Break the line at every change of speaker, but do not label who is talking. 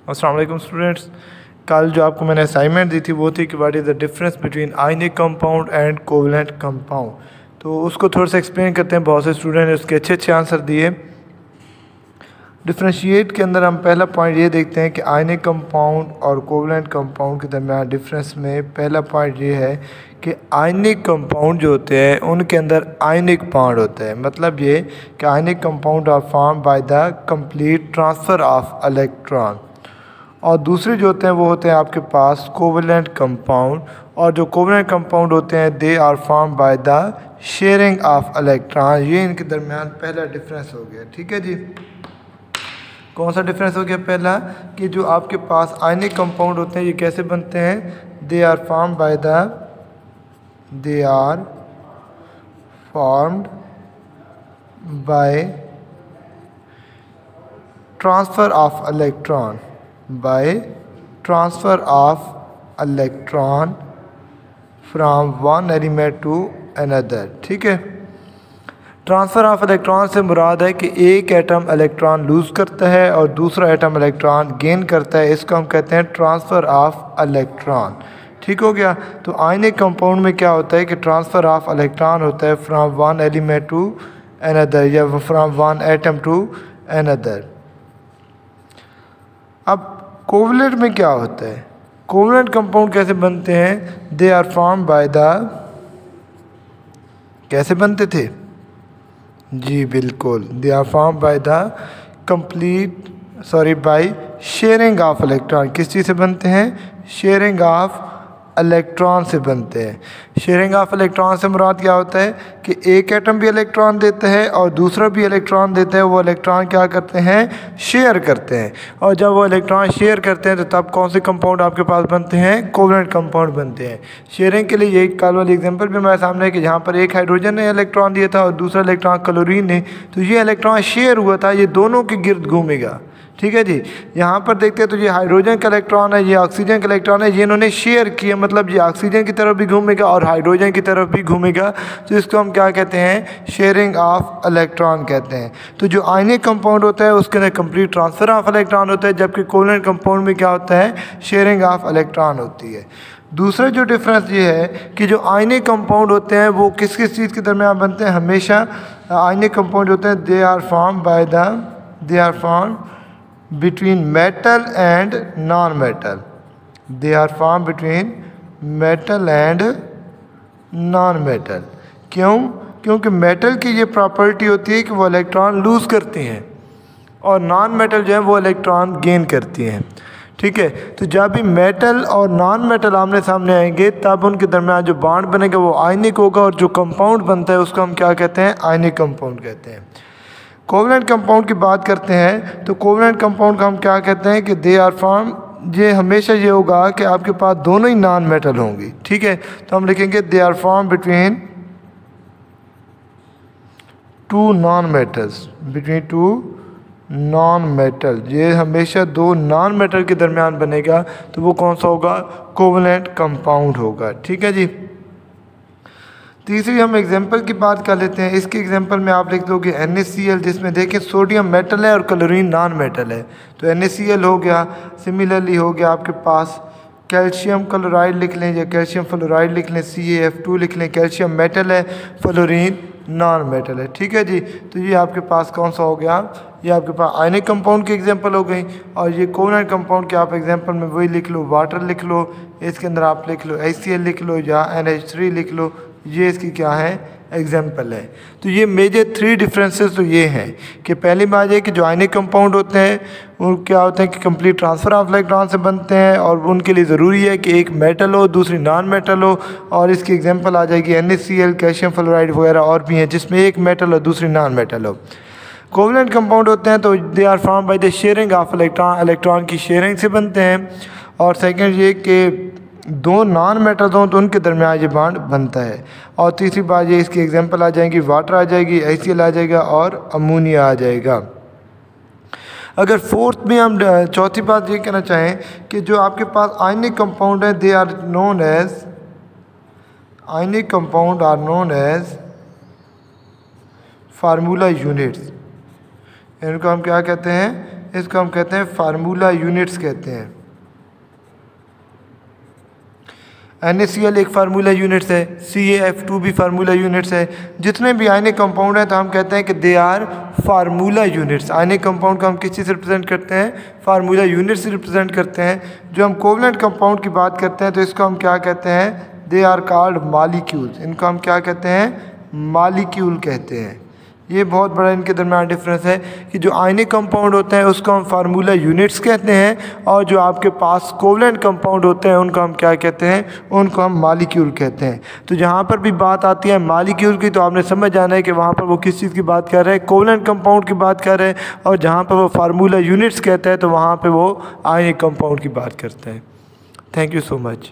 अस्सलाम वालेकुम स्टूडेंट्स। कल जो आपको मैंने असाइनमेंट दी थी वो थी कि what is the difference between ionic compound and covalent compound. तो उसको थोड़ा सा एक्सप्लेन करते हैं। बहुत से स्टूडेंट ने उसके अच्छे अच्छे आंसर दिए। डिफ्रेंशिएट के अंदर हम पहला पॉइंट ये देखते हैं कि आयनिक कंपाउंड और कोवलेंट कंपाउंड के दरमियान डिफरेंस में पहला पॉइंट ये है कि आयनिक कंपाउंड जो होते हैं उनके अंदर आयनिक बॉन्ड होता है। मतलब ये कि ionic compound are form by the complete transfer of electron, और दूसरे जो होते हैं वो होते हैं आपके पास कोवलेंट कंपाउंड, और जो कोवलेंट कंपाउंड होते हैं they are form by the sharing of electron. ये इनके दरमियान पहला डिफरेंस हो गया। ठीक है जी, कौन सा डिफरेंस हो गया? पहला कि जो आपके पास आयनिक कंपाउंड होते हैं ये कैसे बनते हैं? They are formed by transfer of electron from one element to another. ठीक है, ट्रांसफ़र ऑफ इलेक्ट्रॉन से मुराद है कि एक एटम इलेक्ट्रॉन लूज़ करता है और दूसरा एटम इलेक्ट्रॉन गेन करता है। इसको हम कहते हैं ट्रांसफ़र ऑफ इलेक्ट्रॉन। ठीक हो गया। तो आयनिक कंपाउंड में क्या होता है कि ट्रांसफ़र ऑफ इलेक्ट्रॉन होता है from one element to another या from one atom to another. अब कोवलेंट में क्या होता है? कोवलेंट कंपाउंड कैसे बनते हैं? They are form by the, कैसे बनते थे जी? बिल्कुल, they are form by the by sharing of electron. किस चीज़ से बनते हैं? शेयरिंग ऑफ इलेक्ट्रॉन से बनते हैं। शेयरिंग ऑफ इलेक्ट्रॉन से मुराद क्या होता है कि एक एटम भी इलेक्ट्रॉन देता है और दूसरा भी इलेक्ट्रॉन देता है। वो इलेक्ट्रॉन क्या करते हैं? शेयर करते हैं। और जब वो इलेक्ट्रॉन शेयर करते हैं तो तब कौन से कंपाउंड आपके पास बनते हैं? कोवलेंट कंपाउंड बनते हैं। शेयरिंग के लिए यही कल वाली एग्जांपल भी हमारे सामने है कि जहाँ पर एक हाइड्रोजन ने इलेक्ट्रॉन दिया था और दूसरा इलेक्ट्रॉन क्लोरीन ने, तो ये इलेक्ट्रॉन शेयर हुआ था, ये दोनों के गिर्द घूमेगा। ठीक है जी, यहाँ पर देखते हैं तो ये हाइड्रोजन का इलेक्ट्रॉन है, ये ऑक्सीजन का इलेक्ट्रॉन है, ये इन्होंने शेयर किया, मतलब ये ऑक्सीजन की तरफ भी घूमेगा और हाइड्रोजन की तरफ भी घूमेगा। तो इसको हम क्या कहते हैं? शेयरिंग ऑफ इलेक्ट्रॉन कहते हैं। तो जो आयनिक कंपाउंड होता है उसके अंदर कंप्लीट ट्रांसफ़र ऑफ इलेक्ट्रॉन होता है, जबकि कोवलेंट कंपाउंड में क्या होता है? शेयरिंग ऑफ इलेक्ट्रॉन होती है। दूसरा जो डिफरेंस ये है कि जो आयनिक कंपाउंड होते हैं वो किस किस चीज़ के दरमियान बनते हैं? हमेशा आयनिक कंपाउंड होते हैं they are form between metal and non-metal. They are formed between metal and non-metal. क्यों? क्योंकि मेटल की ये प्रॉपर्टी होती है कि वो इलेक्ट्रॉन लूज़ करती हैं और नॉन मेटल जो है वो इलेक्ट्रॉन गेन करती हैं। ठीक है, तो जब भी मेटल और नॉन मेटल आमने सामने आएंगे तब उनके दरमियान जो बॉन्ड बनेगा वो आयनिक होगा, और जो कंपाउंड बनता है उसको हम क्या कहते हैं? आयनिक कंपाउंड कहते हैं। कोवलेंट कंपाउंड की बात करते हैं तो कोवलेंट कंपाउंड का हम क्या कहते हैं कि दे आर फॉर्म, ये हमेशा ये होगा कि आपके पास दोनों ही नॉन मेटल होंगी। ठीक है, तो हम लिखेंगे they are form between two non metal. ये हमेशा दो नॉन मेटल के दरमियान बनेगा, तो वो कौन सा होगा? कोवलेंट कंपाउंड होगा। ठीक है जी। तीसरी हम एग्जांपल की बात कर लेते हैं। इसके एग्जांपल में आप लिख दोगे NaCl, जिसमें देखिए सोडियम मेटल है और क्लोरीन नॉन मेटल है, तो NaCl हो गया। सिमिलरली हो गया आपके पास कैल्शियम क्लोराइड लिख लें या कैल्शियम फ्लोराइड लिख लें, CaF2 लिख लें। कैल्शियम मेटल है, फ्लोरीन नॉन मेटल है। ठीक है जी, तो ये आपके पास कौन सा हो गया? ये आपके पास आयनिक कंपाउंड की एग्जांपल हो गई। और ये कोवलेंट कंपाउंड के आप एग्जांपल में वही लिख लो, वाटर लिख लो, इसके अंदर आप लिख लो HCl लिख लो या NH3 लिख लो। ये इसकी क्या है? एग्जाम्पल है। तो ये मेजर 3 डिफरेंसेस तो ये हैं कि पहली बात ये कि जो आयनिक कंपाउंड होते हैं वो क्या होते हैं कि कंप्लीट ट्रांसफ़र ऑफ इलेक्ट्रॉन से बनते हैं, और उनके लिए ज़रूरी है कि एक मेटल हो दूसरी नॉन मेटल हो, और इसकी एग्जांपल आ जाएगी NaCl, कैल्शियम फ्लोराइड वगैरह और भी हैं जिसमें एक मेटल और दूसरी नॉन मेटल हो। कोवलेंट कंपाउंड होते हैं तो they are form by the sharing of electron, electron की शेयरिंग से बनते हैं। और सेकेंड ये कि दो नॉन मेटल हों तो उनके दरमियान ये बॉन्ड बनता है। और तीसरी बात ये, इसकी एग्जांपल आ जाएगी, वाटर आ जाएगी, HCl आ जाएगा और अमोनिया आ जाएगा। अगर फोर्थ में हम चौथी बात ये कहना चाहें कि जो आपके पास आयनिक कंपाउंड है they are known as formula units. इनको हम क्या कहते हैं? इसको हम कहते हैं फार्मूला यूनिट्स कहते हैं। NaCl एक फार्मूला यूनिट्स है, CaF2 भी फार्मूला यूनिट्स है। जितने भी आयनिक कंपाउंड हैं तो हम कहते हैं कि they are formula units. Ionic compound को हम किस चीज़ से रिप्रेजेंट करते हैं? फार्मूला यूनिट से रिप्रेजेंट करते हैं। जो हम कोवलेंट कंपाउंड की बात करते हैं तो इसको हम क्या कहते हैं? They are called molecules. इनको हम क्या कहते हैं? मॉलिक्यूल कहते हैं। ये बहुत बड़ा इनके दरम्यान डिफरेंस है कि जो आयनिक कंपाउंड होते हैं उसको हम फार्मूला यूनिट्स कहते हैं, और जो आपके पास कोवलेंट कंपाउंड होते हैं उनको हम क्या कहते हैं? उनको हम मॉलिक्यूल कहते हैं। तो जहाँ पर भी बात आती है मॉलिक्यूल की तो आपने समझ जाना है कि वहाँ पर वो किस चीज़ की बात कर रहे हैं? कोवलेंट कंपाउंड की बात कर रहे हैं। और जहाँ पर वो फार्मूला यूनिट्स कहते हैं तो वहाँ पर वो आयनिक कंपाउंड की बात करते हैं। Thank you so much.